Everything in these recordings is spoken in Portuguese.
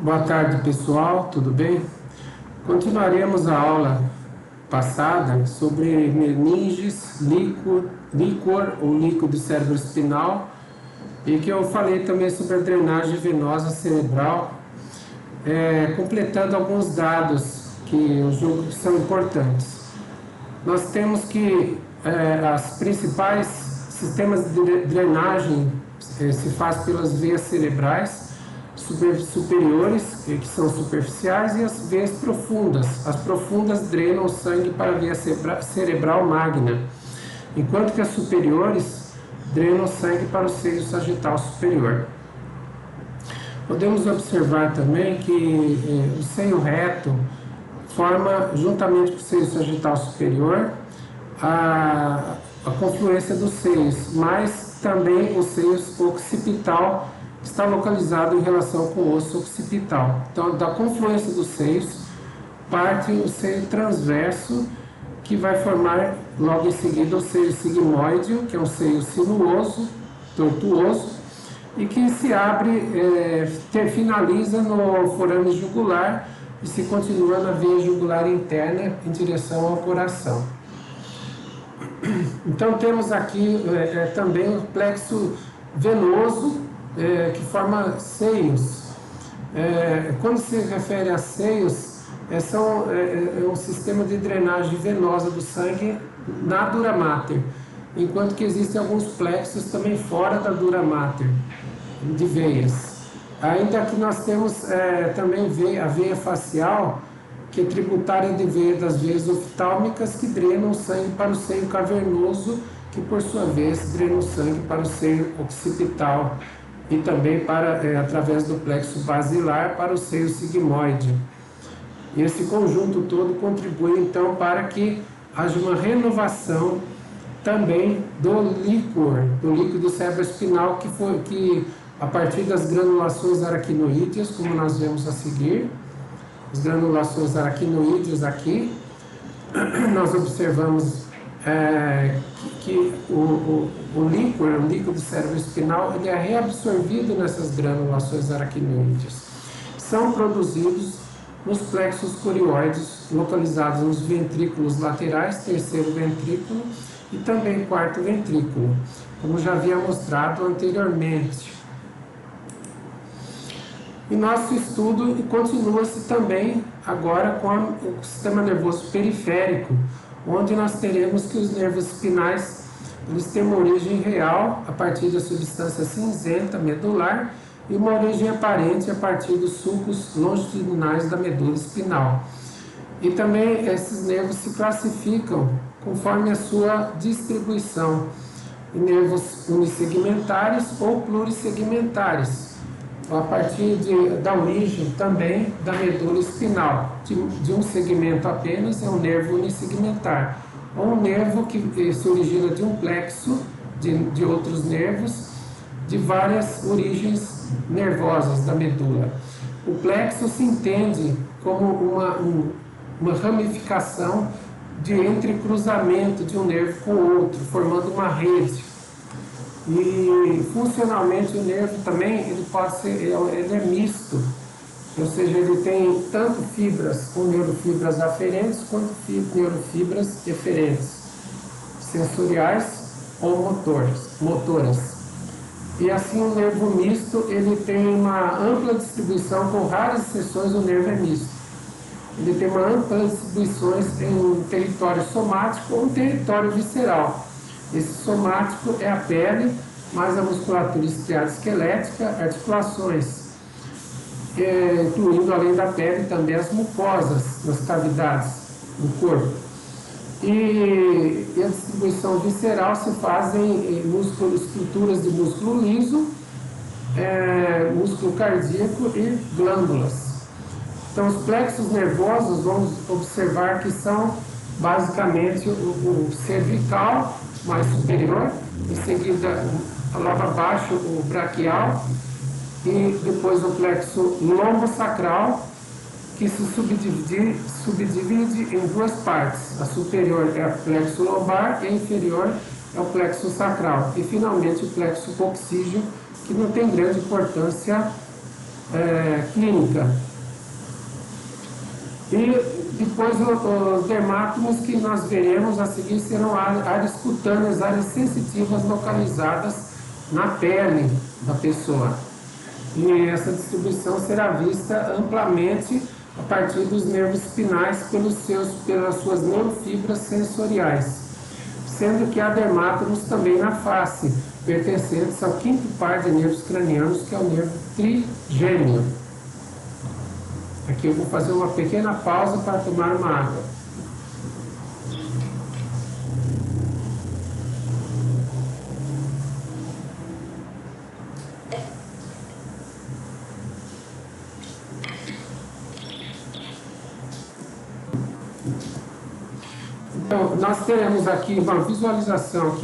Boa tarde, pessoal, tudo bem? Continuaremos a aula passada sobre meninges, líquor ou líquido cerebroespinal, e que eu falei também sobre a drenagem venosa cerebral, completando alguns dados que eu julgo que são importantes. Nós temos que as principais sistemas de drenagem se faz pelas veias cerebrais superiores, que são superficiais, e as veias profundas. As profundas drenam o sangue para a veia cerebral magna, enquanto que as superiores drenam o sangue para o seio sagital superior. Podemos observar também que o seio reto forma, juntamente com o seio sagital superior, a confluência dos seios, mas também o seio occipital está localizado em relação com o osso occipital. Então, da confluência dos seios, parte o seio transverso, que vai formar logo em seguida o seio sigmoide, que é um seio sinuoso, tortuoso, e que se abre, finaliza no forame jugular e se continua na veia jugular interna em direção ao coração. Então temos aqui também o plexo venoso, que forma seios. Quando se refere a seios, é um sistema de drenagem venosa do sangue na dura mater, enquanto que existem alguns plexos também fora da dura mater, de veias. Ainda que nós temos também a veia facial, que é tributária de veia das veias oftálmicas, que drenam o sangue para o seio cavernoso, que por sua vez drena o sangue para o seio occipital, e também através do plexo basilar para o seio sigmoide. E esse conjunto todo contribui então para que haja uma renovação também do líquido cerebroespinal, que a partir das granulações aracnoídeas, como nós vemos a seguir, as granulações aracnoídeas aqui, nós observamos que o líquido cerebroespinal, ele é reabsorvido nessas granulações aracnoídeas. São produzidos nos plexos curioides, localizados nos ventrículos laterais, terceiro ventrículo e também quarto ventrículo, como já havia mostrado anteriormente. E nosso estudo continua-se também agora com o sistema nervoso periférico, onde nós teremos que os nervos espinais, eles têm uma origem real a partir da substância cinzenta medular e uma origem aparente a partir dos sulcos longitudinais da medula espinal. E também esses nervos se classificam conforme a sua distribuição em nervos unissegmentares ou plurissegmentares, a partir da origem também da medula espinal, de um segmento apenas, é um nervo unissegmentar, ou um nervo que se origina de um plexo, de outros nervos, de várias origens nervosas da medula. O plexo se entende como uma ramificação de entrecruzamento de um nervo com o outro, formando uma rede. E funcionalmente o nervo também ele é misto, ou seja, ele tem tanto fibras com neurofibras aferentes quanto neurofibras eferentes, sensoriais ou motoras. E assim o nervo misto, ele tem uma ampla distribuição, com raras exceções o nervo é misto. Ele tem uma ampla distribuição em território somático ou em território visceral. Esse somático é a pele, mais a musculatura estriada esquelética, articulações, incluindo além da pele também as mucosas nas cavidades do corpo. E a distribuição visceral se faz em estruturas de músculo liso, músculo cardíaco e glândulas. Então, os plexos nervosos, vamos observar que são basicamente o cervical mais superior, em seguida, logo abaixo, o braquial, e depois o plexo lombosacral, que se subdivide em duas partes. A superior é o plexo lombar e a inferior é o plexo sacral. E finalmente o plexo coxígeo, que não tem grande importância clínica. E depois os dermátomos que nós veremos a seguir serão áreas cutâneas, áreas sensitivas localizadas na pele da pessoa. E essa distribuição será vista amplamente a partir dos nervos espinais pelas suas neurofibras sensoriais, sendo que há dermátomos também na face, pertencentes ao quinto par de nervos cranianos, que é o nervo trigêmeo. Aqui eu vou fazer uma pequena pausa para tomar uma água. Então, nós teremos aqui uma visualização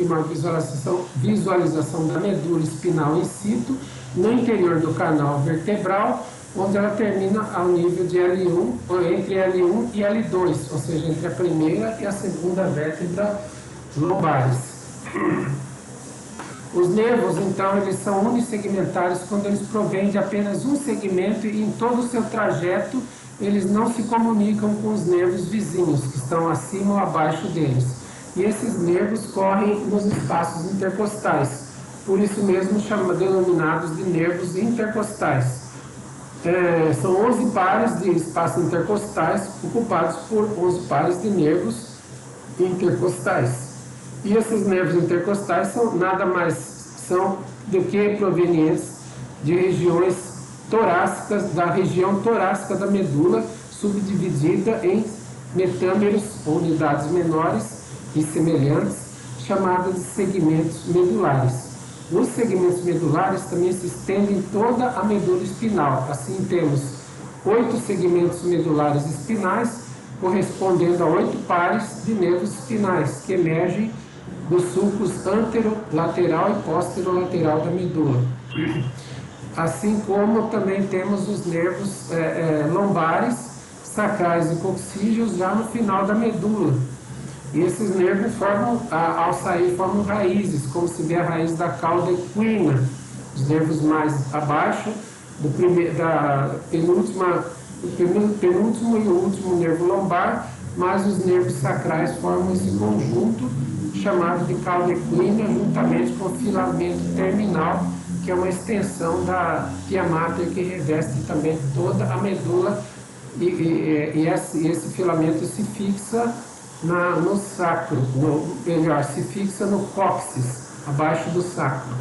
da medula espinal in situ, no interior do canal vertebral, onde ela termina ao nível de L1, ou entre L1 e L2, ou seja, entre a primeira e a segunda vértebra lombares. Os nervos, então, eles são unissegmentários quando eles provêm de apenas um segmento e em todo o seu trajeto eles não se comunicam com os nervos vizinhos, que estão acima ou abaixo deles. E esses nervos correm nos espaços intercostais, por isso mesmo denominados de nervos intercostais. São 11 pares de espaços intercostais, ocupados por 11 pares de nervos intercostais. E esses nervos intercostais são nada mais do que provenientes de regiões torácicas, da região torácica da medula, subdividida em metâmeros, ou unidades menores e semelhantes, chamadas de segmentos medulares. Os segmentos medulares também se estendem em toda a medula espinal. Assim, temos 8 segmentos medulares espinais, correspondendo a 8 pares de nervos espinais, que emergem dos sulcos anterolateral e posterolateral da medula. Assim como também temos os nervos lombares, sacrais e coxígeos já no final da medula. E esses nervos ao sair, formam raízes, como se vê a raiz da cauda equina. Os nervos mais abaixo, do penúltimo e o último nervo lombar, mas os nervos sacrais formam esse conjunto chamado de cauda equina, juntamente com o filamento terminal, que é uma extensão da pia mater que reveste também toda a medula, e esse filamento se fixa no sacro, se fixa no cóccix, abaixo do sacro.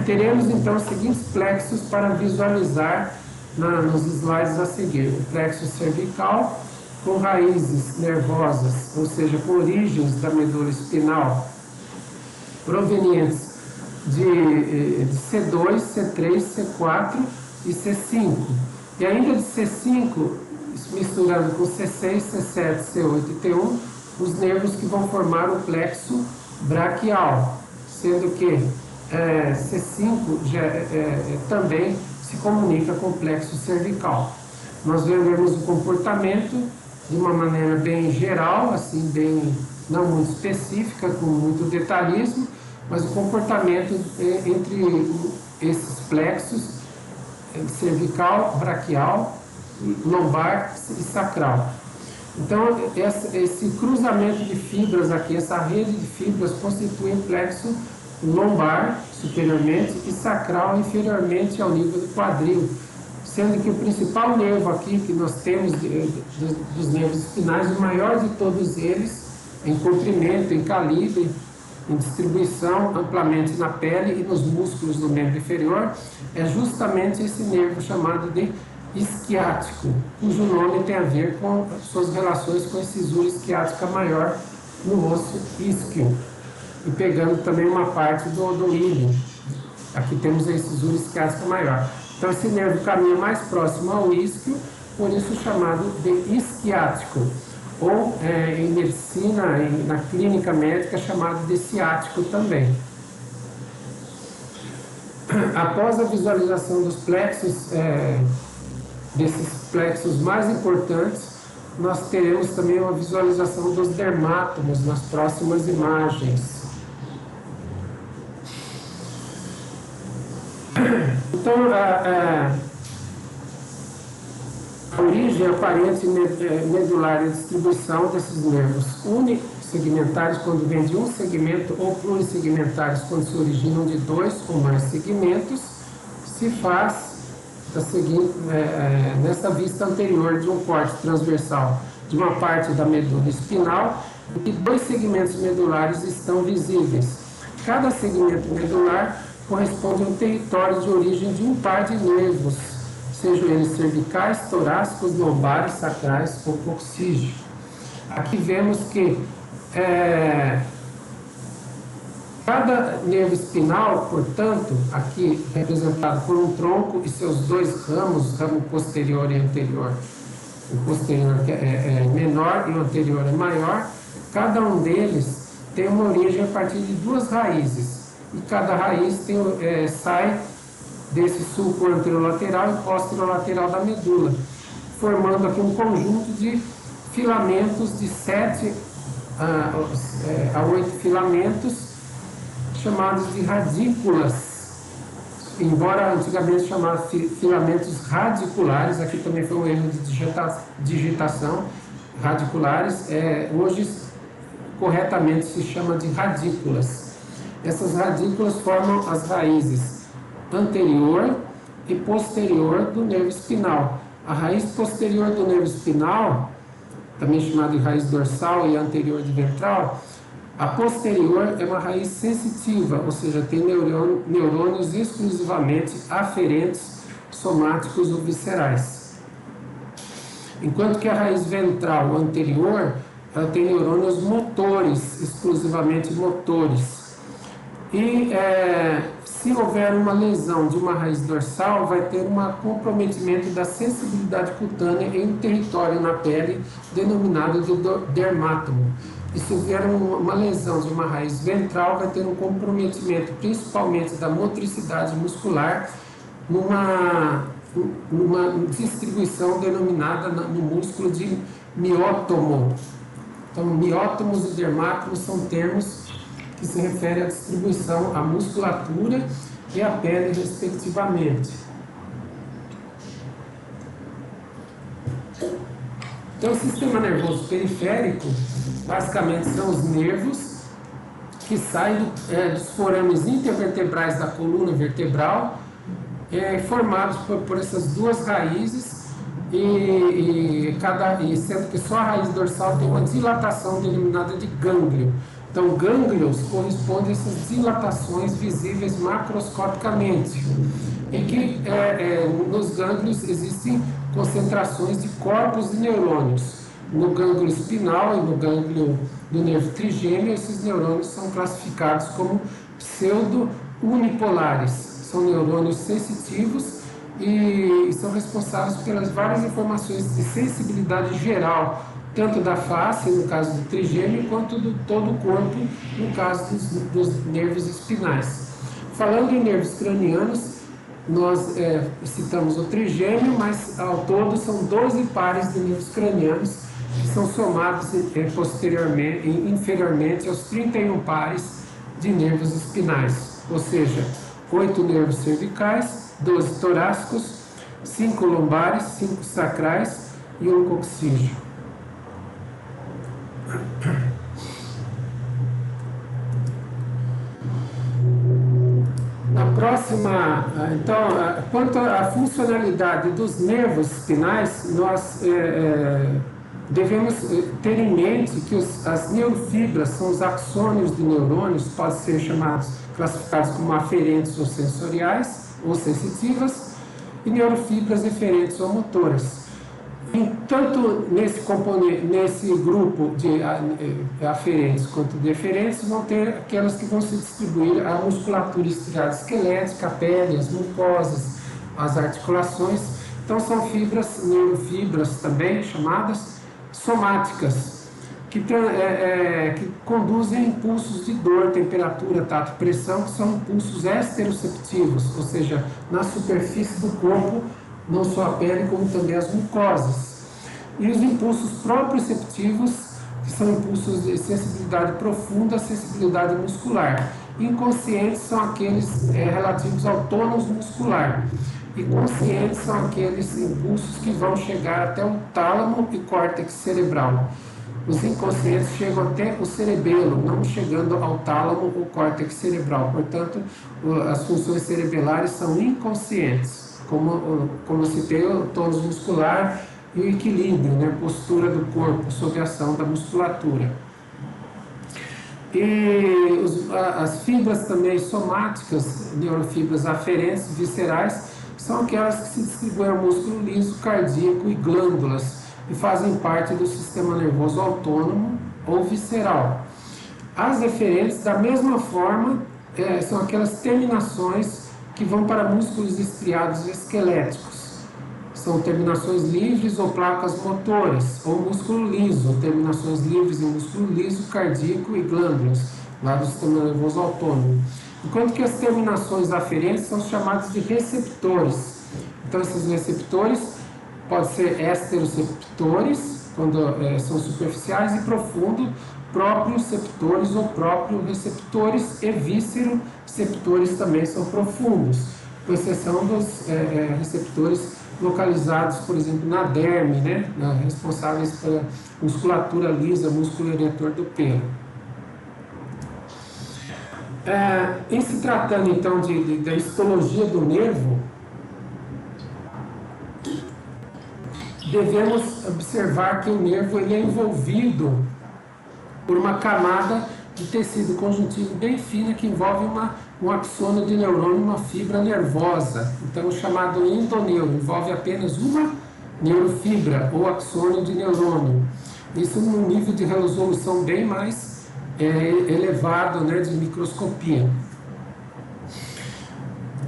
Teremos então os seguintes plexos para visualizar nos slides a seguir. O plexo cervical, com raízes nervosas, ou seja, com origens da medula espinal, provenientes de C2, C3, C4 e C5. E ainda de C5, misturando com C6, C7, C8 e T1, os nervos que vão formar o plexo braquial, sendo que C5 também se comunica com o plexo cervical. Nós veremos o comportamento de uma maneira bem geral, assim, bem não muito específica, com muito detalhismo, mas o comportamento entre esses plexos cervical, braquial, lombar e sacral. Então, esse cruzamento de fibras aqui, essa rede de fibras, constitui um plexo lombar superiormente e sacral inferiormente ao nível do quadril, sendo que o principal nervo aqui que nós temos dos nervos espinais, o maior de todos eles, em comprimento, em calibre, em distribuição amplamente na pele e nos músculos do membro inferior, é justamente esse nervo chamado de isquiático, cujo nome tem a ver com suas relações com a cisura isquiática maior no osso isquio, e pegando também uma parte do íleo. Aqui temos a cisura isquiática maior. Então esse nervo caminha mais próximo ao isquio, por isso chamado de isquiático, ou em medicina, na clínica médica, chamado de ciático também. Após a visualização dos plexos, desses plexos mais importantes, nós teremos também uma visualização dos dermátomos nas próximas imagens. Então, origem aparente medular e distribuição desses nervos unissegmentares quando vem de um segmento ou plurissegmentares quando se originam de dois ou mais segmentos, se faz nessa vista anterior de um corte transversal de uma parte da medula espinal e dois segmentos medulares estão visíveis. Cada segmento medular corresponde a um território de origem de um par de nervos, sejam eles cervicais, torácicos, lombares, sacrais ou coxígeo. Aqui vemos que cada nervo espinal, portanto, aqui representado por um tronco e seus dois ramos, ramo posterior e anterior. O posterior é menor e o anterior é maior. Cada um deles tem uma origem a partir de duas raízes. E cada raiz sai desse sulco anterolateral e posterolateral da medula, formando aqui um conjunto de filamentos de 7 a 8 filamentos, chamados de radículas, embora antigamente chamados filamentos radiculares. Aqui também foi um erro de digitação, radiculares, hoje corretamente se chama de radículas. Essas radículas formam as raízes anterior e posterior do nervo espinal. A raiz posterior do nervo espinal, também chamada de raiz dorsal e anterior de ventral, a posterior é uma raiz sensitiva, ou seja, tem neurônios exclusivamente aferentes, somáticos ou viscerais. Enquanto que a raiz ventral anterior, ela tem neurônios motores, exclusivamente motores. E se houver uma lesão de uma raiz dorsal, vai ter um comprometimento da sensibilidade cutânea em um território na pele denominado de dermátomo. E se houver uma lesão de uma raiz ventral, vai ter um comprometimento principalmente da motricidade muscular numa distribuição denominada no músculo de miótomo. Então, miótomos e dermátomos são termos que se referem à distribuição, à musculatura e à pele, respectivamente. Então, o sistema nervoso periférico, basicamente, são os nervos que saem dos forames intervertebrais da coluna vertebral, formados por essas duas raízes, e sendo que só a raiz dorsal tem uma dilatação denominada de gânglio. Então, gânglios correspondem a essas dilatações visíveis macroscopicamente, em que nos gânglios existem concentrações de corpos de neurônios. No gânglio espinal e no gânglio do nervo trigêmeo, esses neurônios são classificados como pseudo-unipolares. São neurônios sensitivos e são responsáveis pelas várias informações de sensibilidade geral, tanto da face, no caso do trigêmeo, quanto do todo o corpo, no caso dos nervos espinais. Falando em nervos cranianos, nós citamos o trigêmeo, mas ao todo são 12 pares de nervos cranianos que são somados inferiormente aos 31 pares de nervos espinais, ou seja, 8 nervos cervicais, 12 torácicos, 5 lombares, 5 sacrais e 1 coxígeo. Na próxima, então, quanto à funcionalidade dos nervos espinais, nós devemos ter em mente que as neurofibras são os axônios de neurônios, podem ser classificados como aferentes ou sensoriais ou sensitivas, e neurofibras eferentes ou motoras. Tanto nesse grupo de aferentes quanto de eferentes, vão ter aquelas que vão se distribuir à musculatura estriada esquelética, a pele, as mucosas, as articulações. Então são neurofibras também chamadas somáticas, que conduzem impulsos de dor, temperatura, tato, pressão, que são impulsos esteroceptivos, ou seja, na superfície do corpo, não só a pele, como também as mucosas. E os impulsos proprioceptivos, que são impulsos de sensibilidade profunda, sensibilidade muscular. Inconscientes são aqueles relativos ao tônus muscular. e conscientes são aqueles impulsos que vão chegar até o tálamo e córtex cerebral. Os inconscientes chegam até o cerebelo, não chegando ao tálamo ou córtex cerebral. Portanto, as funções cerebelares são inconscientes, como citei, o tônus muscular e o equilíbrio, né? Postura do corpo sob a ação da musculatura. E as fibras também somáticas, neurofibras aferentes, viscerais, são aquelas que se distribuem ao músculo liso, cardíaco e glândulas, e fazem parte do sistema nervoso autônomo ou visceral. As eferentes, da mesma forma, são aquelas terminações que vão para músculos estriados esqueléticos. São terminações livres ou placas motoras, ou músculo liso, terminações livres em músculo liso, cardíaco e glândulas, lá do sistema nervoso autônomo. Enquanto que as terminações aferentes são chamadas de receptores. Então, esses receptores podem ser esteroceptores, quando são superficiais, e profundo, proprioceptores ou proprioreceptores, e vísceroceptores também são profundos, com exceção dos receptores localizados, por exemplo, na derme, né, responsáveis pela musculatura lisa, músculo eretor do pelo. Em se tratando então da histologia do nervo, devemos observar que o nervo ele é envolvido por uma camada de tecido conjuntivo bem fina que envolve um axônio de neurônio, uma fibra nervosa. Então, o chamado endoneuro envolve apenas uma neurofibra ou axônio de neurônio. Isso num nível de resolução bem mais elevado, né, de microscopia.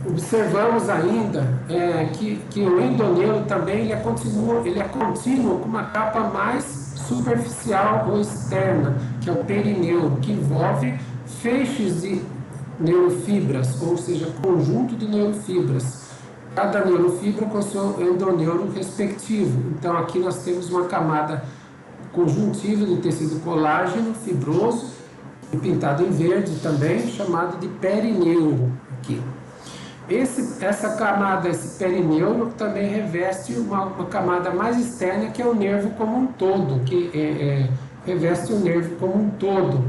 Observamos ainda que o endoneuro também ele é contínuo com uma capa mais superficial ou externa, que é o perineuro, que envolve feixes de neurofibras, ou seja, conjunto de neurofibras. Cada neurofibra com seu endoneuro respectivo. Então aqui nós temos uma camada conjuntiva de tecido colágeno fibroso, pintado em verde também, chamado de perineuro aqui. Essa camada, esse perineuro, também reveste uma camada mais externa, que é o nervo como um todo, que reveste o nervo como um todo.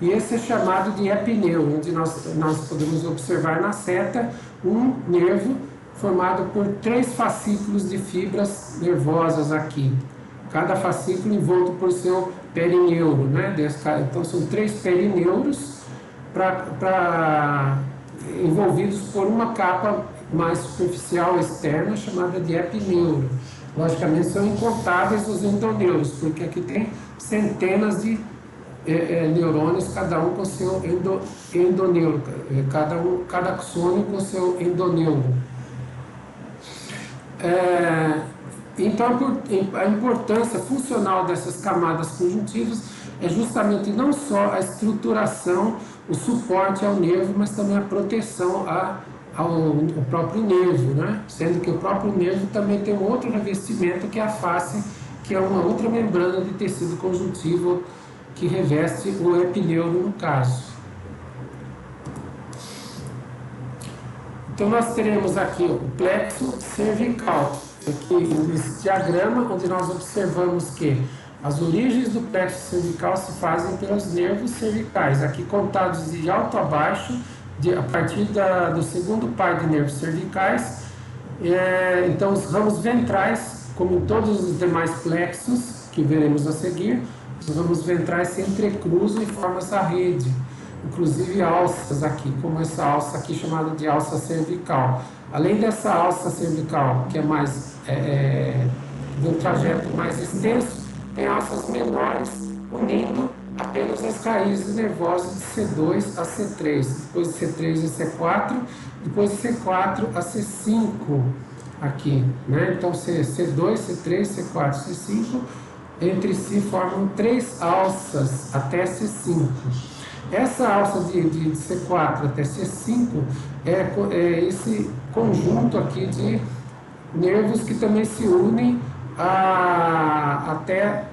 E esse é chamado de epineuro, onde nós podemos observar na seta um nervo formado por 3 fascículos de fibras nervosas aqui. Cada fascículo envolto por seu perineuro, né? Então são 3 perineuros envolvidos por uma capa mais superficial externa, chamada de epineuro. Logicamente são incontáveis os endoneuros, porque aqui tem centenas de neurônios, cada um com seu endoneuro, cada axônio com seu endoneuro. Então, a importância funcional dessas camadas conjuntivas é justamente não só a estruturação, o suporte ao nervo, mas também a proteção ao próprio nervo, né? Sendo que o próprio nervo também tem um outro revestimento, que é a face, que é uma outra membrana de tecido conjuntivo que reveste o epineuro no caso. Então nós teremos aqui o plexo cervical, aqui nesse diagrama, onde nós observamos que as origens do plexo cervical se fazem pelos nervos cervicais, aqui contados de alto a baixo, a partir do segundo par de nervos cervicais. Então os ramos ventrais, como em todos os demais plexos que veremos a seguir, os ramos ventrais se entrecruzam e formam essa rede, inclusive alças aqui, como essa alça aqui chamada de alça cervical. Além dessa alça cervical, que é mais de um trajeto mais extenso, tem alças menores unindo apenas as raízes nervosas de C2 a C3, depois de C3 a C4, depois de C4 a C5 aqui, né? Então C2, C3, C4, C5 entre si formam 3 alças até C5. Essa alça de C4 até C5 é esse conjunto aqui de nervos que também se unem até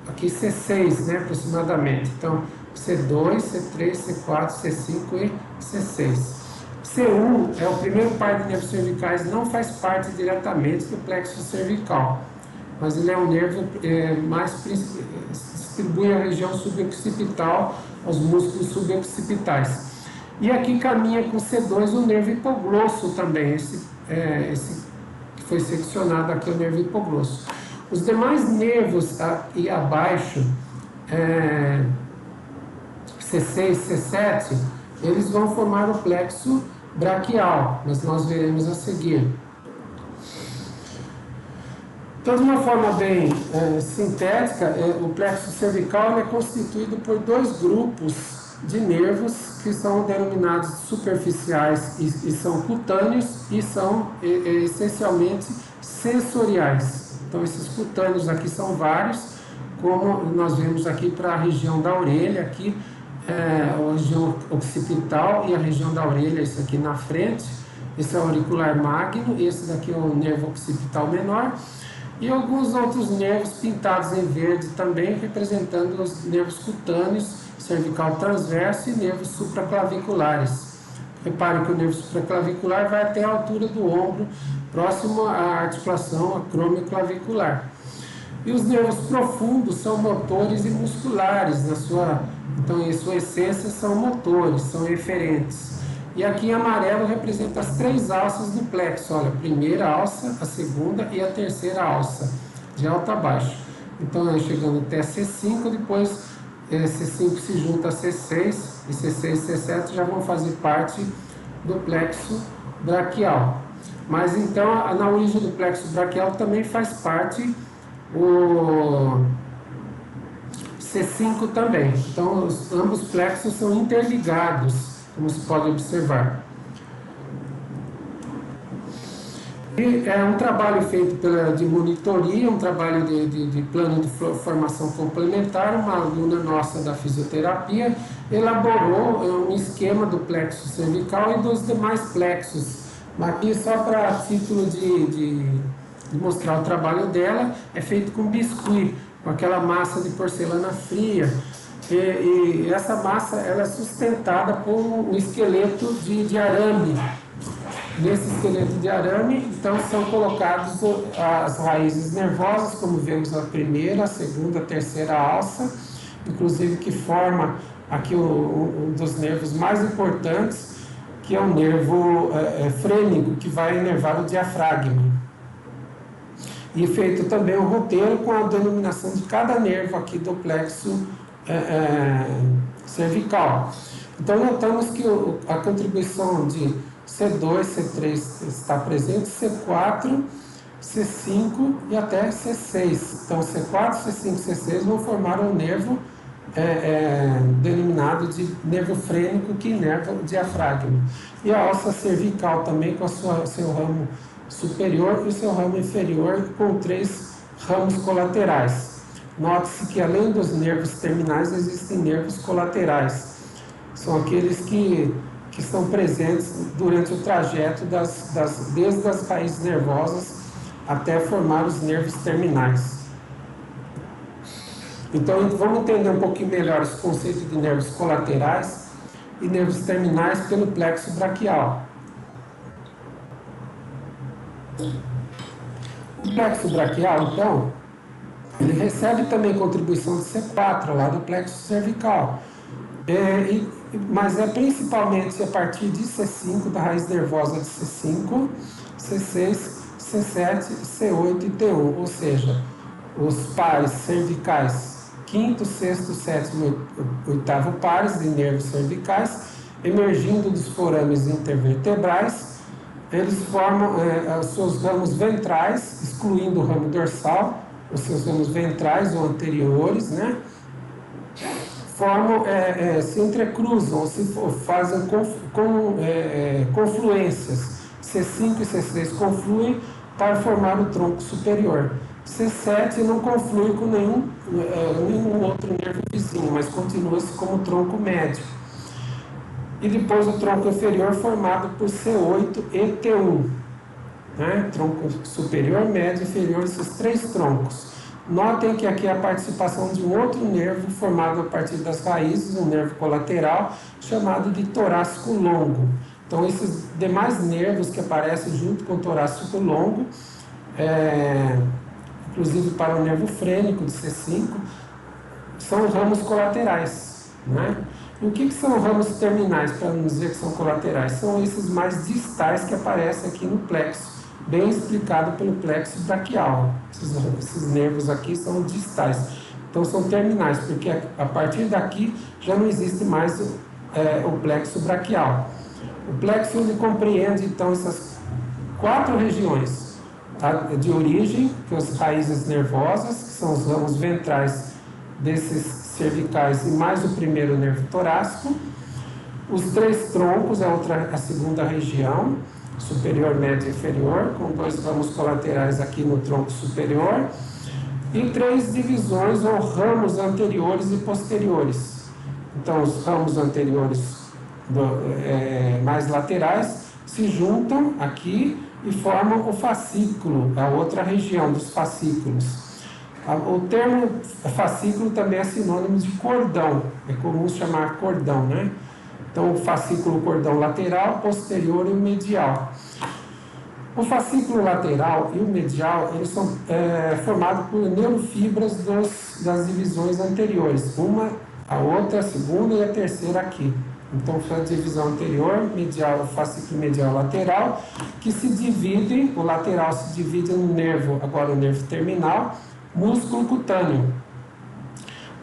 aqui C6, né, aproximadamente. Então, C2, C3, C4, C5 e C6. C1 é o primeiro par de nervos cervicais, não faz parte diretamente do plexo cervical, mas ele é um nervo distribui a região suboccipital, aos músculos suboccipitais. E aqui caminha com C2 o nervo hipoglosso também, esse que foi seccionado aqui é o nervo hipoglosso. Os demais nervos aqui abaixo, C6, C7, eles vão formar o plexo braquial, mas nós veremos a seguir. Então, de uma forma bem sintética, o plexo cervical é constituído por dois grupos de nervos que são denominados superficiais e são cutâneos e são essencialmente sensoriais. Então, esses cutâneos aqui são vários, como nós vemos aqui para a região da orelha, aqui a região occipital e a região da orelha, isso aqui na frente. Esse é o auricular magno, esse daqui é o nervo occipital menor. E alguns outros nervos pintados em verde também, representando os nervos cutâneos, cervical transverso e nervos supraclaviculares. Reparem que o nervo supraclavicular vai até a altura do ombro, próximo à articulação acromioclavicular. E os nervos profundos são motores e musculares, então em sua essência são motores, são eferentes. E aqui em amarelo representa as três alças do plexo, olha, a primeira alça, a segunda e a terceira alça, de alto a baixo. Então, chegando até C5, depois C5 se junta a C6, e C6 e C7 já vão fazer parte do plexo braquial. Mas então, na origem do plexo braquial também faz parte o C5 também. Então, ambos plexos são interligados, como se pode observar. E é um trabalho feito de monitoria, um trabalho de plano de formação complementar. Uma aluna nossa da fisioterapia elaborou um esquema do plexo cervical e dos demais plexos. Aqui, só para título de mostrar o trabalho dela, é feito com biscuit, com aquela massa de porcelana fria. E essa massa ela é sustentada por um esqueleto de arame. Nesse esqueleto de arame, então, são colocadas as raízes nervosas, como vemos a primeira, a segunda, a terceira alça, inclusive que forma aqui um dos nervos mais importantes, que é o nervo frênico, que vai inervar o diafragma. E feito também um roteiro com a denominação de cada nervo aqui do plexo cervical. Então, notamos que a contribuição de C2, C3 está presente, C4, C5 e até C6. Então, C4, C5 e C6 vão formar um nervo denominado de nervo frênico que inerva o diafragma. E a alça cervical também com seu ramo superior e o seu ramo inferior com 3 ramos colaterais. Note-se que além dos nervos terminais existem nervos colaterais. São aqueles que estão presentes durante o trajeto desde as raízes nervosas até formar os nervos terminais. Então, vamos entender um pouquinho melhor esse conceito de nervos colaterais e nervos terminais pelo plexo braquial. O plexo braquial, então, ele recebe também contribuição de C4, lá do plexo cervical. Mas é principalmente a partir de C5, da raiz nervosa de C5, C6, C7, C8 e T1, ou seja, os pares cervicais, quinto, sexto, sétimo e oitavo pares de nervos cervicais, emergindo dos forames intervertebrais, eles formam os seus ramos ventrais, excluindo o ramo dorsal, os seus ramos ventrais ou anteriores, né? Se entrecruzam, ou se fazem confluências. C5 e C6 confluem para formar o tronco superior. C7 não conflui com nenhum outro nervo vizinho, mas continua-se como tronco médio. E depois o tronco inferior formado por C8 e T1. Né? Tronco superior, médio e inferior, esses 3 troncos. Notem que aqui há a participação de um outro nervo formado a partir das raízes, um nervo colateral, chamado de torácico longo. Então, esses demais nervos que aparecem junto com o torácico longo, inclusive para o nervo frênico de C5, são ramos colaterais, né? E o que são ramos terminais, para não dizer que são colaterais? São esses mais distais que aparecem aqui no plexo, bem explicado pelo plexo braquial. Esses nervos aqui são distais, então são terminais, porque a partir daqui já não existe mais o plexo braquial. O plexo ele compreende então essas 4 regiões de origem, que são as raízes nervosas, que são os ramos ventrais desses cervicais e mais o primeiro nervo torácico, os 3 troncos, a segunda região, superior, médio e inferior, com 2 ramos colaterais aqui no tronco superior, e 3 divisões ou ramos anteriores e posteriores. Então, os ramos anteriores mais laterais se juntam aqui e formam o fascículo, a outra região dos fascículos. O termo fascículo também é sinônimo de cordão, é comum chamar cordão, né? Então, o fascículo, cordão lateral, posterior e o medial. O fascículo lateral e o medial, eles são formados por neurofibras das divisões anteriores, uma, a outra, a segunda e a terceira aqui. Então, foi a divisão anterior, medial, o fascículo medial lateral, que se divide, o lateral se divide no nervo, agora o nervo terminal, músculo cutâneo.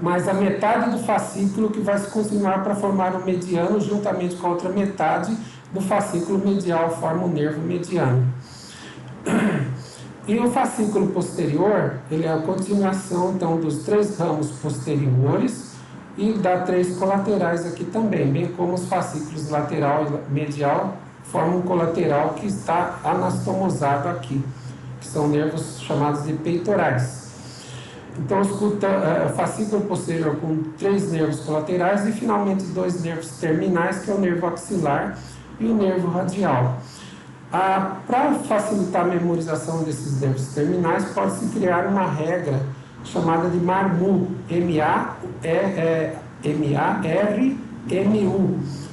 Mas a metade do fascículo que vai se continuar para formar o mediano, juntamente com a outra metade do fascículo medial, forma o nervo mediano. E o fascículo posterior, ele é a continuação, então, dos 3 ramos posteriores e dá 3 colaterais aqui também, bem como os fascículos lateral e medial formam um colateral que está anastomosado aqui, que são nervos chamados de peitorais. Então, o fascículo posterior com 3 nervos colaterais e, finalmente, 2 nervos terminais, que é o nervo axilar e o nervo radial. Para facilitar a memorização desses nervos terminais, pode-se criar uma regra chamada de MARMU, M-A-R-M-U,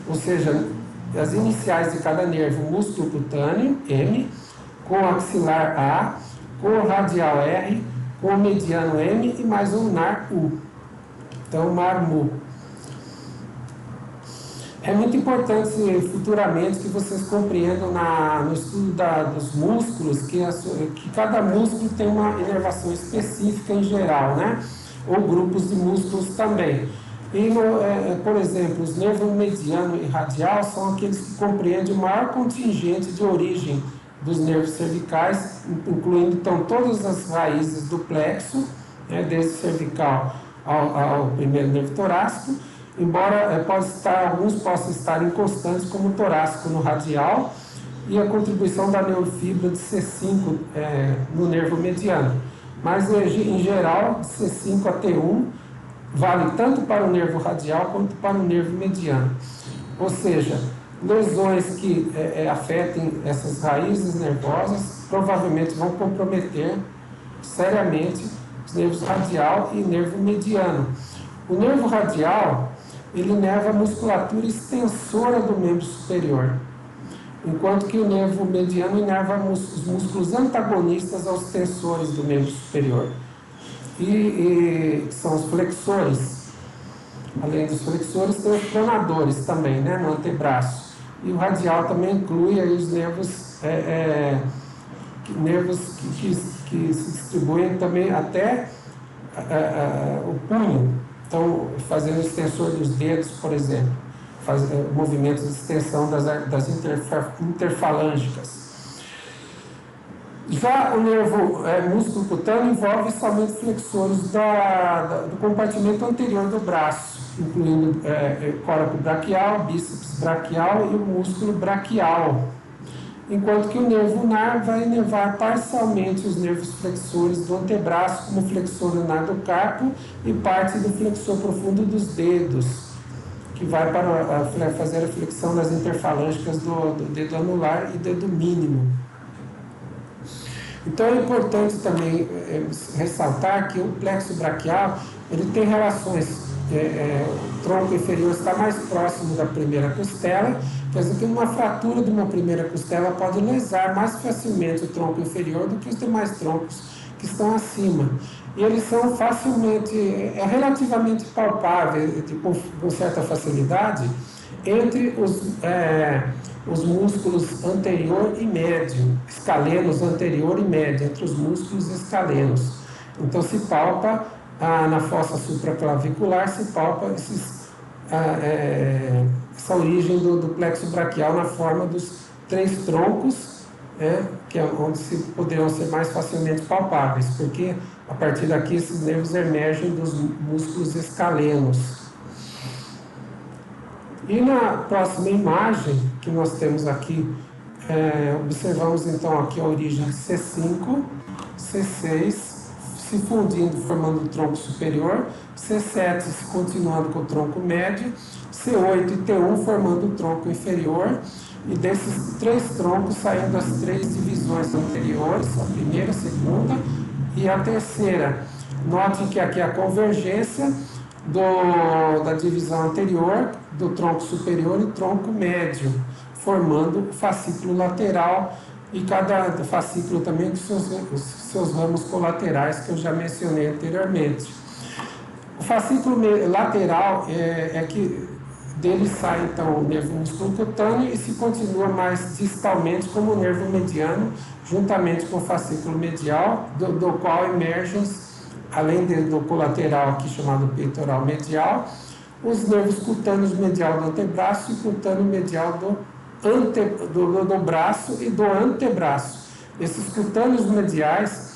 ou seja, as iniciais de cada nervo, músculo cutâneo, M, com o axilar A, com o radial R, com o mediano M e mais um nar U. Então, MARMU. É muito importante futuramente que vocês compreendam no estudo dos músculos que cada músculo tem uma inervação específica em geral, né? Ou grupos de músculos também. E, por exemplo, os nervos mediano e radial são aqueles que compreendem o maior contingente de origem dos nervos cervicais, incluindo então todas as raízes do plexo, né, desde o cervical ao primeiro nervo torácico, embora alguns possam estar inconstantes, como o torácico no radial, e a contribuição da neurofibra de C5 no nervo mediano. Mas, em geral, de C5 a T1 vale tanto para o nervo radial quanto para o nervo mediano. Ou seja, lesões que afetem essas raízes nervosas provavelmente vão comprometer seriamente os nervos radial e nervo mediano. O nervo radial, ele inerva a musculatura extensora do membro superior, enquanto que o nervo mediano inerva os músculos antagonistas aos tensores do membro superior, e são os flexores. Além dos flexores, tem os pronadores também, né, no antebraço. E o radial também inclui aí os nervos, que se distribuem também até o punho. Então, fazendo o extensor dos dedos, por exemplo, movimentos de extensão das interfalângicas. Já o nervo músculo cutâneo envolve somente flexores do compartimento anterior do braço, incluindo córaco braquial, bíceps braquial e o músculo braquial. Enquanto que o nervo ulnar vai inervar parcialmente os nervos flexores do antebraço, como o flexor ulnar do carpo e parte do flexor profundo dos dedos, que vai para fazer a flexão das interfalângicas do dedo anular e dedo mínimo. Então é importante também ressaltar que o plexo braquial ele tem relações o tronco inferior está mais próximo da primeira costela, quer dizer que uma fratura de uma primeira costela pode lesar mais facilmente o tronco inferior do que os demais troncos que estão acima. E eles são relativamente palpáveis, com certa facilidade, entre os músculos anterior e médio, escalenos anterior e médio, entre os músculos escalenos. Então se palpa na fossa supraclavicular, se palpa essa origem do plexo braquial na forma dos 3 troncos, que é onde poderão ser mais facilmente palpáveis, porque a partir daqui esses nervos emergem dos músculos escalenos. E na próxima imagem que nós temos aqui, observamos então aqui a origem de C5, C6 se fundindo, formando o tronco superior, C7 continuando com o tronco médio, C8 e T1 formando o tronco inferior, e desses 3 troncos saindo as 3 divisões anteriores, a primeira, a segunda e a terceira. Note que aqui a convergência da divisão anterior, do tronco superior e tronco médio, formando o fascículo lateral, e cada fascículo também com seus ramos colaterais, que eu já mencionei anteriormente. O fascículo lateral é que dele sai então o nervo musculocutâneo e se continua mais distalmente como o nervo mediano, juntamente com o fascículo medial, do qual emergem, além do colateral aqui chamado peitoral medial, os nervos cutâneos medial do antebraço e cutâneo medial do braço e do antebraço. Esses cutâneos mediais,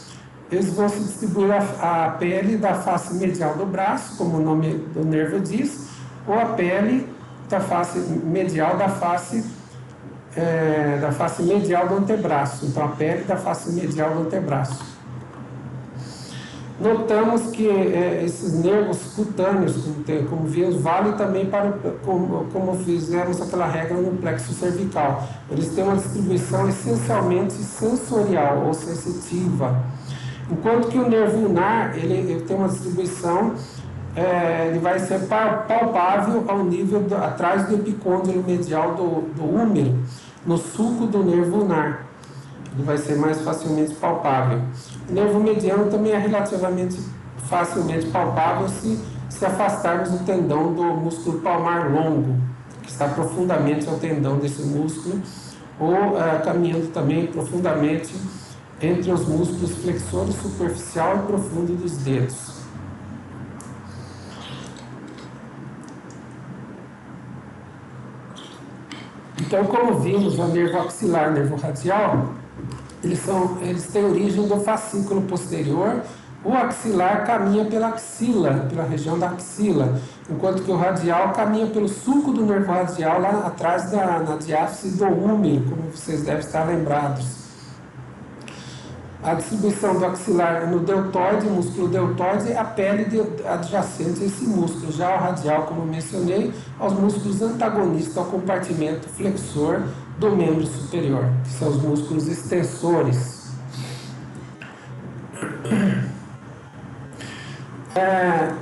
eles vão se distribuir a pele da face medial do braço, como o nome do nervo diz, ou a pele da face medial da face medial do antebraço. Então, a pele da face medial do antebraço. Notamos que esses nervos cutâneos, como vimos, valem também para, como fizemos aquela regra no plexo cervical. Eles têm uma distribuição essencialmente sensorial ou sensitiva. Enquanto que o nervo ulnar, ele tem uma distribuição, ele vai ser palpável ao nível, atrás do epicôndilo medial do húmero, no sulco do nervo ulnar. Ele vai ser mais facilmente palpável. O nervo mediano também é relativamente facilmente palpável se afastarmos o tendão do músculo palmar longo, que está profundamente ao tendão desse músculo, ou caminhando também profundamente entre os músculos flexor superficial e profundo dos dedos. Então, como vimos, o nervo axilar e o nervo radial, eles têm origem do fascículo posterior. O axilar caminha pela axila, pela região da axila, enquanto que o radial caminha pelo sulco do nervo radial, lá atrás na diáfise do húmero, como vocês devem estar lembrados. A distribuição do axilar é no deltoide, músculo deltoide, é a pele adjacente a esse músculo. Já o radial, como mencionei, aos músculos antagonistas ao compartimento flexor do membro superior, que são os músculos extensores.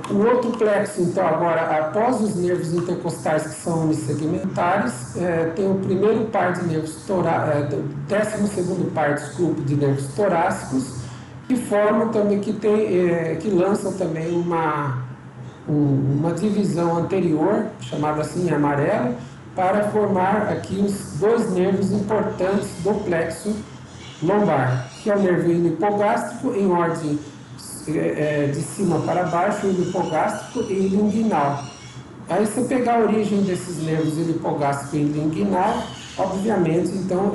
O outro plexo, então, agora, após os nervos intercostais, que são unissegmentares, tem o primeiro par de nervos torácicos, 12º par, desculpe, de nervos torácicos, que formam também, que lançam também uma divisão anterior, chamada assim em amarelo, para formar aqui os 2 nervos importantes do plexo lombar, que é o nervo ilipogástrico em ordem de cima para baixo, ilipogástrico e linguinal. Aí, se eu pegar a origem desses nervos ilipogástrico e linguinal, obviamente, então,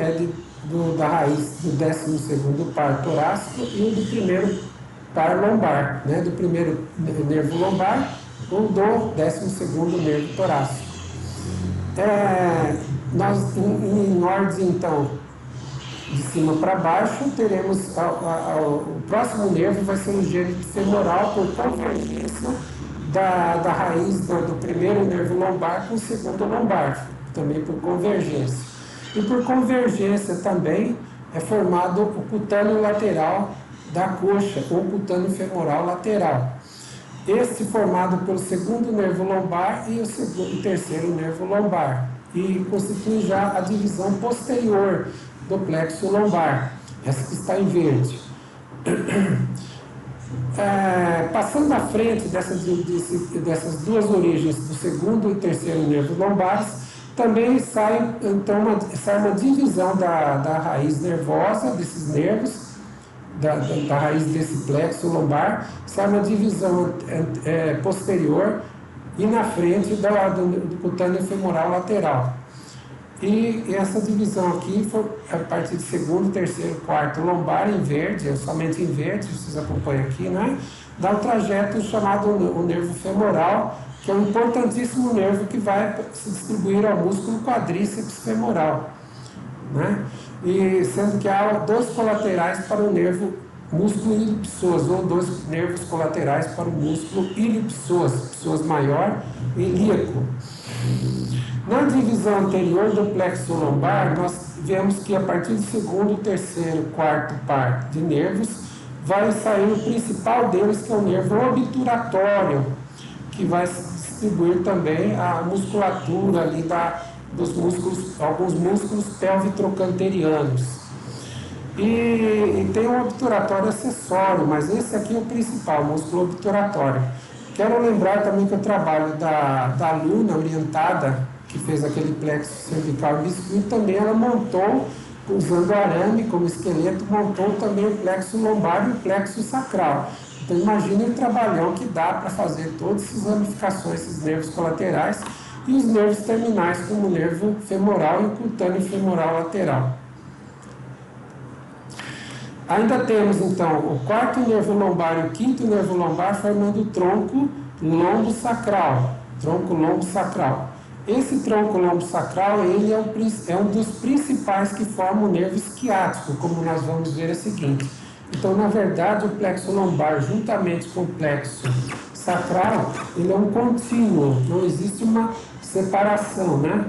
da raiz do 12º par torácico e do primeiro par lombar, né? Do primeiro nervo lombar ou do 12º nervo torácico. Nós, em ordem, então, de cima para baixo, teremos o próximo nervo vai ser o gênito femoral, por convergência da raiz do primeiro nervo lombar com o segundo lombar, também por convergência. E por convergência também é formado o cutâneo lateral da coxa, ou cutâneo femoral lateral. Este formado pelo segundo nervo lombar e o terceiro nervo lombar. E constitui já a divisão posterior do plexo lombar, essa que está em verde. Passando à frente dessas duas origens, do segundo e terceiro nervo lombares, também sai uma divisão da raiz nervosa, desses nervos, da raiz desse plexo lombar, sai uma divisão posterior e na frente do cutâneo femoral lateral. E essa divisão aqui foi a partir do segundo, terceiro, quarto lombar em verde, somente em verde, vocês acompanham aqui, né? Dá um trajeto chamado o nervo femoral, que é um importantíssimo nervo que vai se distribuir ao músculo quadríceps femoral, né? E sendo que há dois colaterais para o nervo músculo ilio-psoas, ou dois nervos colaterais para o músculo ilio-psoas, psoas maior e ilíaco. Na divisão anterior do plexo lombar, nós vemos que a partir do segundo, terceiro, quarto par de nervos, vai sair o principal deles, que é o nervo obturatório, que vai distribuir também a musculatura ali dos músculos, alguns músculos pelvitrocanterianos. E tem um obturatório acessório, mas esse aqui é o principal, o músculo obturatório. Quero lembrar também que o trabalho da aluna orientada, que fez aquele plexo cervical e biscuit, também ela montou, usando arame como esqueleto, montou também o plexo lombar e o plexo sacral. Então imagine o trabalhão que dá para fazer todas essas ramificações, esses nervos colaterais e os nervos terminais, como o nervo femoral e o cutâneo femoral lateral. Ainda temos, então, o quarto nervo lombar e o quinto nervo lombar formando o tronco lombo-sacral. Tronco lombo-sacral. Esse tronco lombo-sacral, ele é um dos principais que forma o nervo esquiático, como nós vamos ver a seguinte. Então, na verdade, o plexo lombar, juntamente com o plexo sacral, ele é um contínuo, não existe uma separação, né,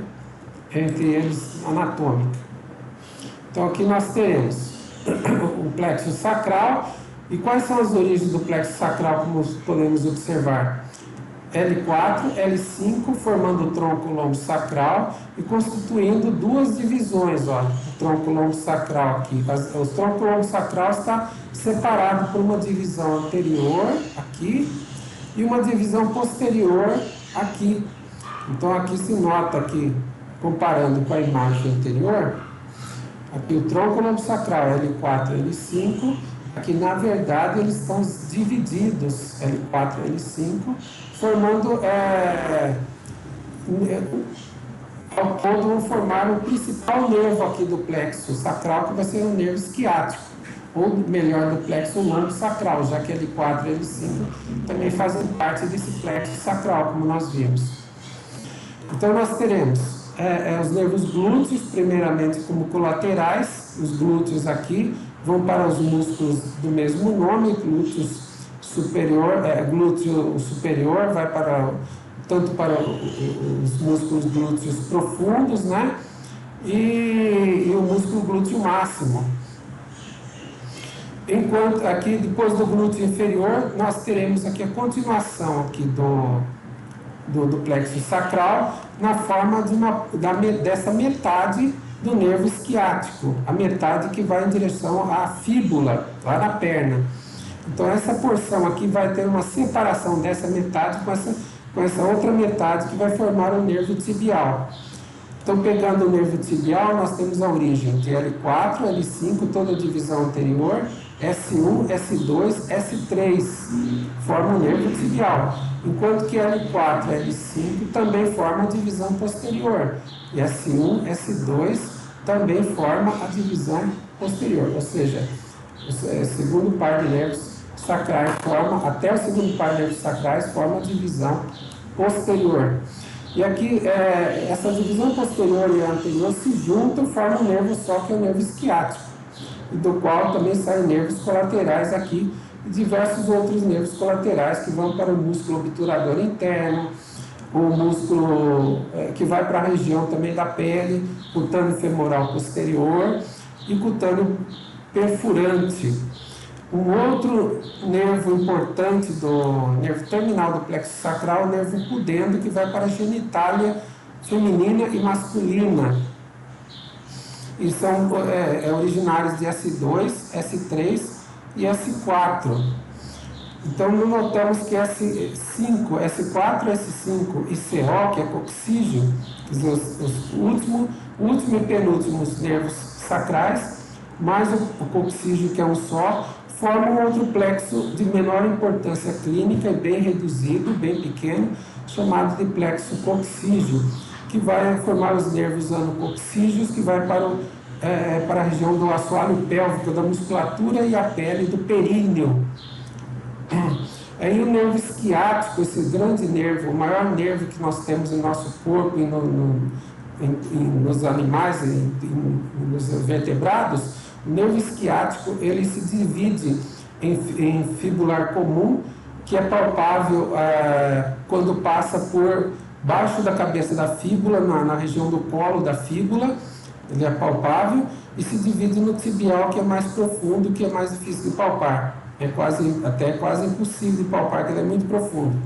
entre eles anatômica. Então, aqui nós teremos o plexo sacral. E quais são as origens do plexo sacral, como podemos observar? L4, L5, formando o tronco lombo sacral e constituindo duas divisões, ó, o tronco lombo sacral aqui. O tronco lombo sacral está separado por uma divisão anterior, aqui, e uma divisão posterior, aqui. Então, aqui se nota, aqui, comparando com a imagem anterior, aqui o tronco lombo sacral, L4 e L5, aqui na verdade eles estão divididos, L4 e L5, formando, ao ponto vão formar o principal nervo aqui do plexo sacral, que vai ser o nervo esquiático, ou melhor, do plexo lombo sacral, já que L4 e L5 também fazem parte desse plexo sacral, como nós vimos. Então nós teremos os nervos glúteos, primeiramente como colaterais. Os glúteos aqui vão para os músculos do mesmo nome, glúteos superior, glúteo superior vai tanto para os músculos glúteos profundos, né? E o músculo glúteo máximo. Enquanto aqui, depois do glúteo inferior, nós teremos aqui a continuação aqui do plexo sacral, na forma dessa metade do nervo esquiático, a metade que vai em direção à fíbula, lá na perna. Então essa porção aqui vai ter uma separação dessa metade com essa outra metade que vai formar o nervo tibial. Então, pegando o nervo tibial, nós temos a origem de L4, L5, toda a divisão anterior, S1, S2, S3, forma o nervo tibial. Enquanto que L4 e L5 também formam a divisão posterior. E S1, S2 também forma a divisão posterior. Ou seja, o segundo par de nervos sacrais até o segundo par de nervos sacrais forma a divisão posterior. E aqui, essa divisão posterior e a anterior se juntam, formam um nervo só, que é o nervo esquiático, e do qual também saem nervos colaterais aqui, e diversos outros nervos colaterais que vão para o músculo obturador interno, o músculo que vai para a região também da pele, cutâneo femoral posterior e cutâneo perfurante. Um outro nervo importante do nervo terminal do plexo sacral é o nervo pudendo, que vai para a genitália feminina e masculina. E são originários de S2, S3 e S4. Então, notamos que S5, S4, S5 e CO, que é coxígeo, os último e penúltimos nervos sacrais, mais o coxígeo, que é um só, formam outro plexo de menor importância clínica, bem reduzido, bem pequeno, chamado de plexo coxígeo, que vai formar os nervos anocoxígeos, que vai para a região do assoalho pélvico, da musculatura e a pele do períneo. Aí o nervo esquiático, esse grande nervo, o maior nervo que nós temos em nosso corpo e nos animais, nos vertebrados, o nervo esquiático, ele se divide em fibular comum, que é palpável quando passa por baixo da cabeça da fíbula, na região do colo da fíbula, ele é palpável, e se divide no tibial, que é mais profundo, que é mais difícil de palpar. Até quase impossível de palpar, porque ele é muito profundo.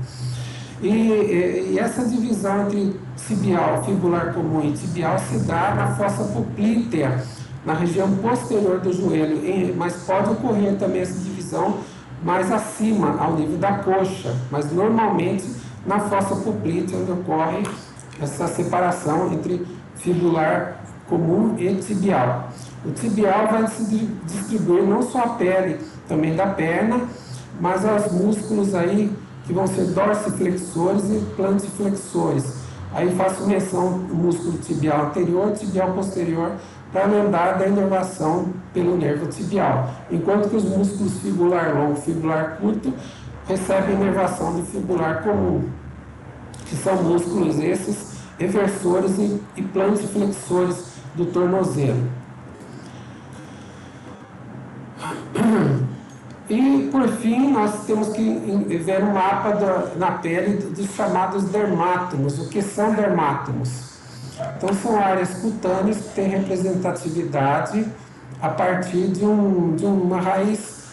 E essa divisão entre tibial, fibular comum e tibial se dá na fossa poplítea, na região posterior do joelho, mas pode ocorrer também essa divisão mais acima, ao nível da coxa, mas normalmente na fossa poplítea, onde ocorre essa separação entre fibular comum e tibial. O tibial vai se distribuir não só a pele, também da perna, mas aos músculos aí que vão ser dorsiflexores e plantiflexores. Aí faço menção do músculo tibial anterior, tibial posterior, para lembrar da inervação pelo nervo tibial, enquanto que os músculos fibular longo e fibular curto recebem inervação do fibular comum, que são músculos esses eversores e plantiflexores do tornozelo. E, por fim, nós temos que ver um mapa na pele dos chamados dermátomos. O que são dermátomos? Então, são áreas cutâneas que têm representatividade a partir de uma raiz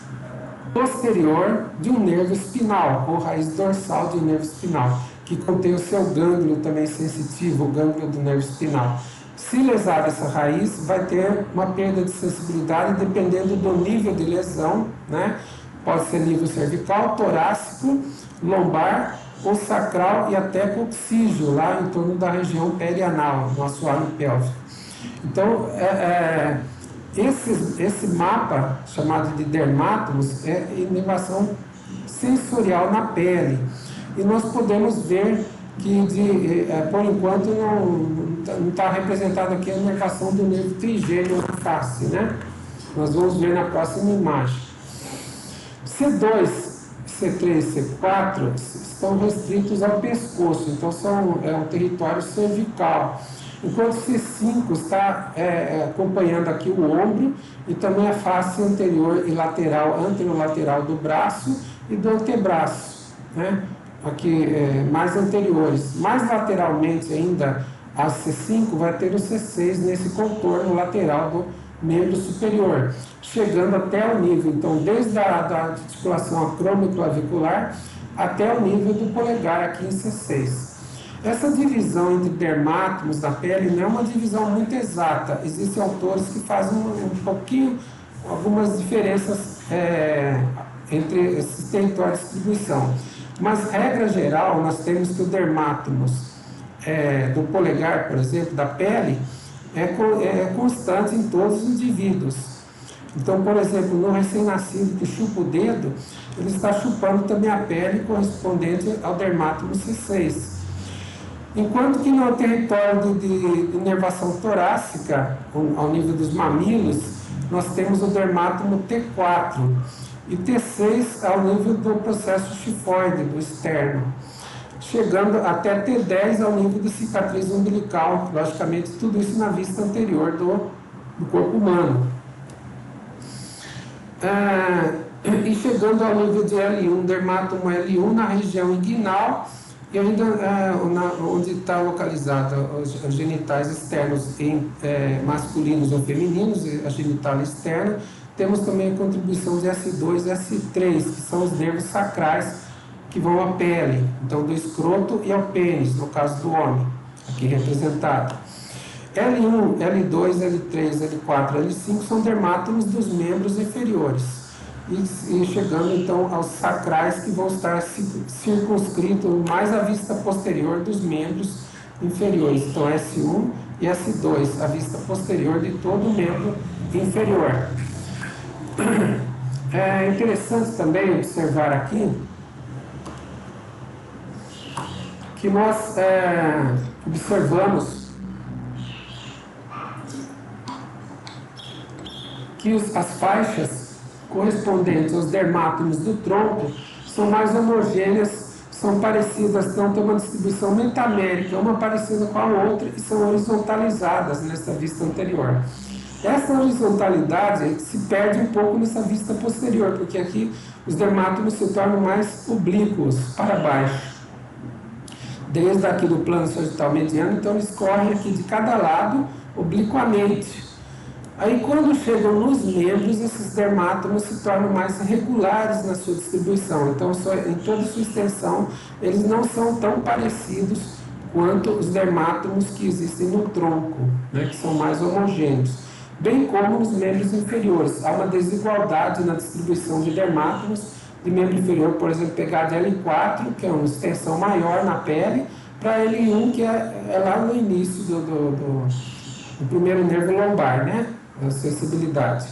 posterior de um nervo espinal, ou raiz dorsal de um nervo espinal, que contém o seu gânglio também sensitivo, o gânglio do nervo espinal. Se lesar essa raiz, vai ter uma perda de sensibilidade dependendo do nível de lesão, né? Pode ser nível cervical, torácico, lombar ou sacral e até coxígeo, lá em torno da região perianal, no assoalho pélvico. Então, esse mapa, chamado de dermátomos, é inervação sensorial na pele. E nós podemos ver que, por enquanto, não está representado aqui a inervação do nervo trigêmeo na face, né? Nós vamos ver na próxima imagem. C2, C3 e C4 estão restritos ao pescoço, então é um território cervical. Enquanto C5 está acompanhando aqui o ombro e também a face anterior e lateral, anterolateral do braço e do antebraço, né? Aqui mais anteriores. Mais lateralmente ainda, a C5 vai ter o C6 nesse contorno lateral do membro superior, chegando até o nível, então, desde a articulação acromioclavicular até o nível do polegar aqui em C6. Essa divisão entre dermátomos da pele não é uma divisão muito exata. Existem autores que fazem algumas diferenças entre esses territórios de distribuição. Mas, regra geral, nós temos que o dermátomos do polegar, por exemplo, da pele, é constante em todos os indivíduos. Então, por exemplo, no recém-nascido que chupa o dedo, ele está chupando também a pele correspondente ao dermátomo C6. Enquanto que no território de inervação torácica, ao nível dos mamilos, nós temos o dermátomo T4 e T6 ao nível do processo chifoide, do externo, chegando até T10 ao nível da cicatriz umbilical, logicamente tudo isso na vista anterior do corpo humano. E chegando ao nível de L1, dermátomo L1 na região inguinal, e ainda onde está localizada os genitais externos masculinos ou femininos, a genital externa, Temos também a contribuição de S2 e S3, que são os nervos sacrais que vão à pele, então do escroto e ao pênis, no caso do homem, aqui representado. L1, L2, L3, L4, L5 são dermátomos dos membros inferiores. E chegando então aos sacrais, que vão estar circunscritos mais à vista posterior dos membros inferiores. Então S1 e S2, a vista posterior de todo o membro inferior. É interessante também observar aqui que nós observamos que as faixas correspondentes aos dermátomos do tronco são mais homogêneas, são parecidas, então tem uma distribuição metamérica, uma parecida com a outra, e são horizontalizadas nessa vista anterior. Essa horizontalidade se perde um pouco nessa vista posterior, porque aqui os dermátomos se tornam mais oblíquos para baixo. Desde aqui do plano sagital mediano, então eles correm aqui de cada lado obliquamente. Aí quando chegam nos membros, esses dermátomos se tornam mais regulares na sua distribuição. Então, em toda a sua extensão, eles não são tão parecidos quanto os dermátomos que existem no tronco, né, que são mais homogêneos. Bem como nos membros inferiores. Há uma desigualdade na distribuição de dermátomos de membro inferior, por exemplo, pegar de L4, que é uma extensão maior na pele, para L1, que é lá no início do primeiro nervo lombar, né? A sensibilidade,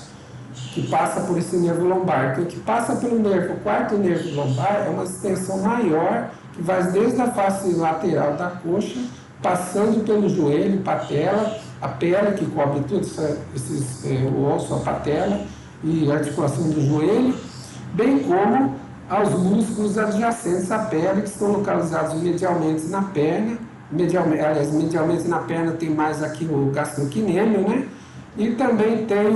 que passa por esse nervo lombar. Que o que passa pelo nervo, o quarto nervo lombar, é uma extensão maior, que vai desde a face lateral da coxa, passando pelo joelho, patela, a pele que cobre tudo, o osso, a patela e a articulação do joelho, bem como aos músculos adjacentes à pele, que estão localizados medialmente na perna. Medialmente na perna tem mais aqui o gastrocnêmio, né? E também tem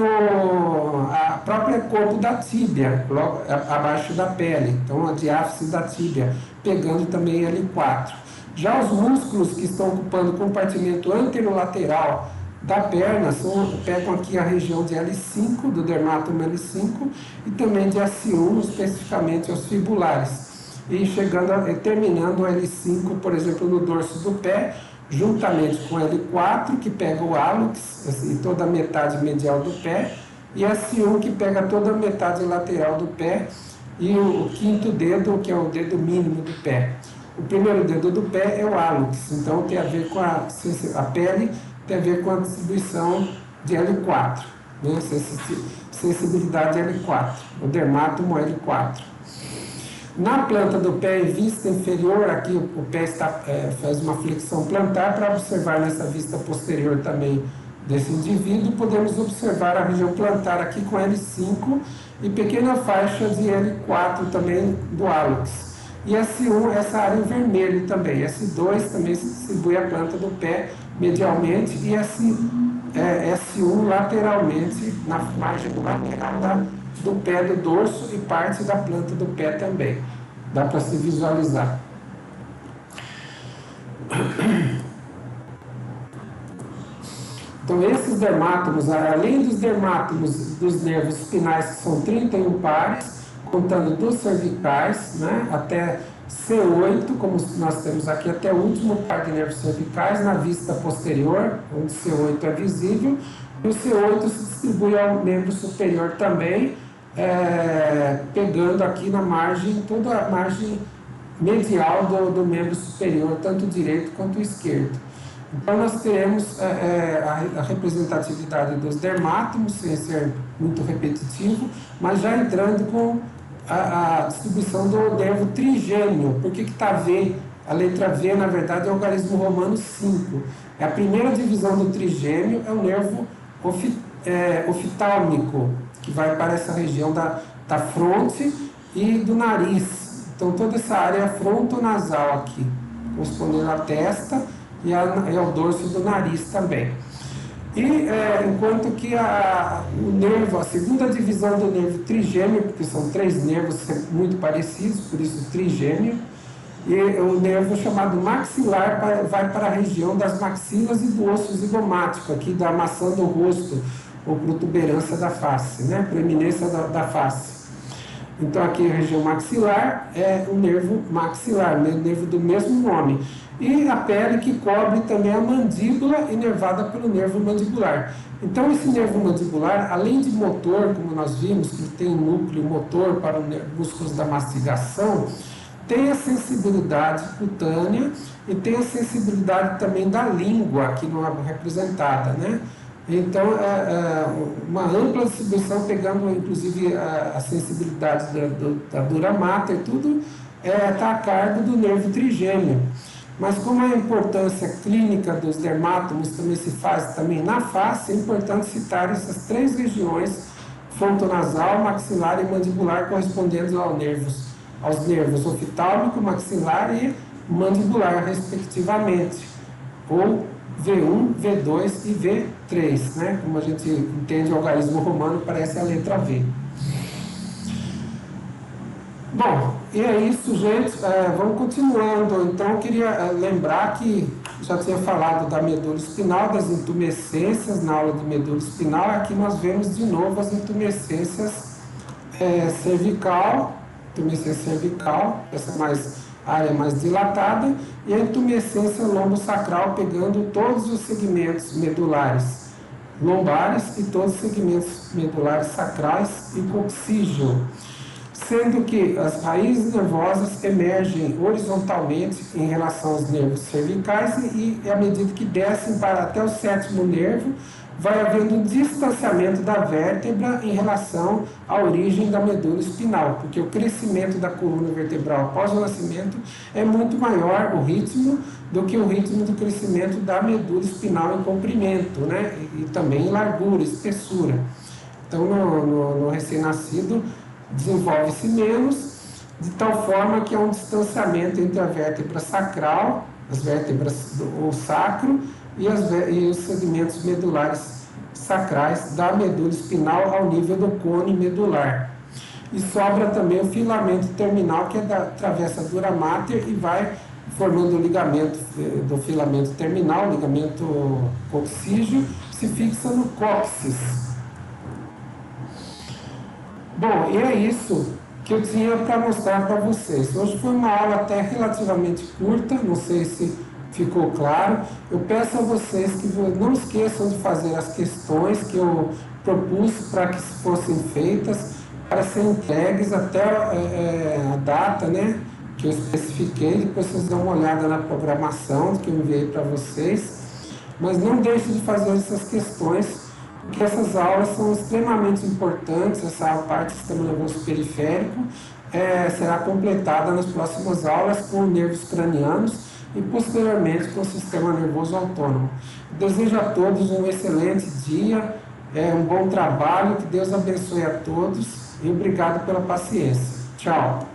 a própria corpo da tíbia, logo abaixo da pele, então a diáfise da tíbia, pegando também L4. Já os músculos que estão ocupando o compartimento anterolateral da perna pegam aqui a região de L5, do dermátomo L5, e também de S1, especificamente os fibulares. E terminando o L5, por exemplo, no dorso do pé, juntamente com L4, que pega o hálux, assim, toda a metade medial do pé, e S1, que pega toda a metade lateral do pé, e o quinto dedo, que é o dedo mínimo do pé. O primeiro dedo do pé é o hálux, então tem a ver com a pele, tem a ver com a distribuição de L4, né? Sensibilidade L4, o dermátomo L4. Na planta do pé em vista inferior, aqui o pé faz uma flexão plantar. Para observar nessa vista posterior também desse indivíduo, podemos observar a região plantar aqui com L5 e pequena faixa de L4 também do hálux. E S1, essa área em vermelho também. S2 também se distribui a planta do pé medialmente e S1 lateralmente, na margem lateral do pé do dorso e parte da planta do pé também. Dá para se visualizar. Então, esses dermátomos, além dos dermátomos dos nervos espinais, que são 31 pares, contando dos cervicais, né, até C8, como nós temos aqui, até o último par de nervos cervicais, na vista posterior, onde C8 é visível, e o C8 se distribui ao membro superior também, pegando aqui na margem, toda a margem medial do membro superior, tanto o direito quanto o esquerdo. Então nós teremos a representatividade dos dermátomos, sem ser muito repetitivo, mas já entrando com a distribuição do nervo trigêmeo. Por que está V? A letra V, na verdade, é o algarismo romano 5. A primeira divisão do trigêmeo é o nervo oftalmico, que vai para essa região da fronte e do nariz. Então toda essa área frontonasal aqui, correspondendo à testa e ao dorso do nariz também. E enquanto que a segunda divisão do nervo trigêmeo, porque são 3 nervos muito parecidos, por isso trigêmeo, e o nervo chamado maxilar vai para a região das maxilas e do osso zigomático, aqui da maçã do rosto, ou protuberância da face, né? Proeminência da face. Então aqui a região maxilar é o nervo maxilar, nervo do mesmo nome. E a pele que cobre também a mandíbula, inervada pelo nervo mandibular. Então esse nervo mandibular, além de motor, como nós vimos, que tem um núcleo motor para os músculos da mastigação, tem a sensibilidade cutânea e tem a sensibilidade também da língua, aqui não é representada, né? Então, uma ampla distribuição, pegando inclusive a sensibilidade da dura mater, tudo está a cargo do nervo trigêmeo. Mas como a importância clínica dos dermátomos também se faz também na face, é importante citar essas três regiões, frontonasal, maxilar e mandibular, correspondendo aos nervos oftálmico, maxilar e mandibular, respectivamente, ou V1, V2 e V3, né? Como a gente entende o algarismo romano, parece a letra V. Bom, e é isso, gente. Vamos continuando. Então, eu queria lembrar que já tinha falado da medula espinal, das intumescências na aula de medula espinal. Aqui nós vemos de novo as intumescências cervical, essa área mais dilatada, e a intumescência lombosacral, pegando todos os segmentos medulares lombares e todos os segmentos medulares sacrais e coxígeo, sendo que as raízes nervosas emergem horizontalmente em relação aos nervos cervicais e à medida que descem para até o sétimo nervo, vai havendo um distanciamento da vértebra em relação à origem da medula espinal, porque o crescimento da coluna vertebral após o nascimento é muito maior, o ritmo, do que o ritmo do crescimento da medula espinal em comprimento, né? E também em largura, espessura. Então, no recém-nascido, desenvolve-se menos, de tal forma que há um distanciamento entre a vértebra sacral, as vértebras do sacro, e os segmentos medulares sacrais da medula espinal ao nível do cone medular. E sobra também o filamento terminal, que atravessa a dura mater e vai formando o ligamento do filamento terminal, ligamento coxígeo, se fixa no cóccix. Bom, e é isso que eu tinha para mostrar para vocês. Hoje foi uma aula até relativamente curta, não sei se ficou claro. Eu peço a vocês que não esqueçam de fazer as questões que eu propus para que fossem feitas, para serem entregues até a data, né, que eu especifiquei. Depois vocês dão uma olhada na programação que eu enviei para vocês. Mas não deixem de fazer essas questões, porque essas aulas são extremamente importantes. Essa parte do sistema nervoso periférico será completada nas próximas aulas com nervos cranianos e posteriormente com o sistema nervoso autônomo. Desejo a todos um excelente dia, um bom trabalho, que Deus abençoe a todos e obrigado pela paciência. Tchau!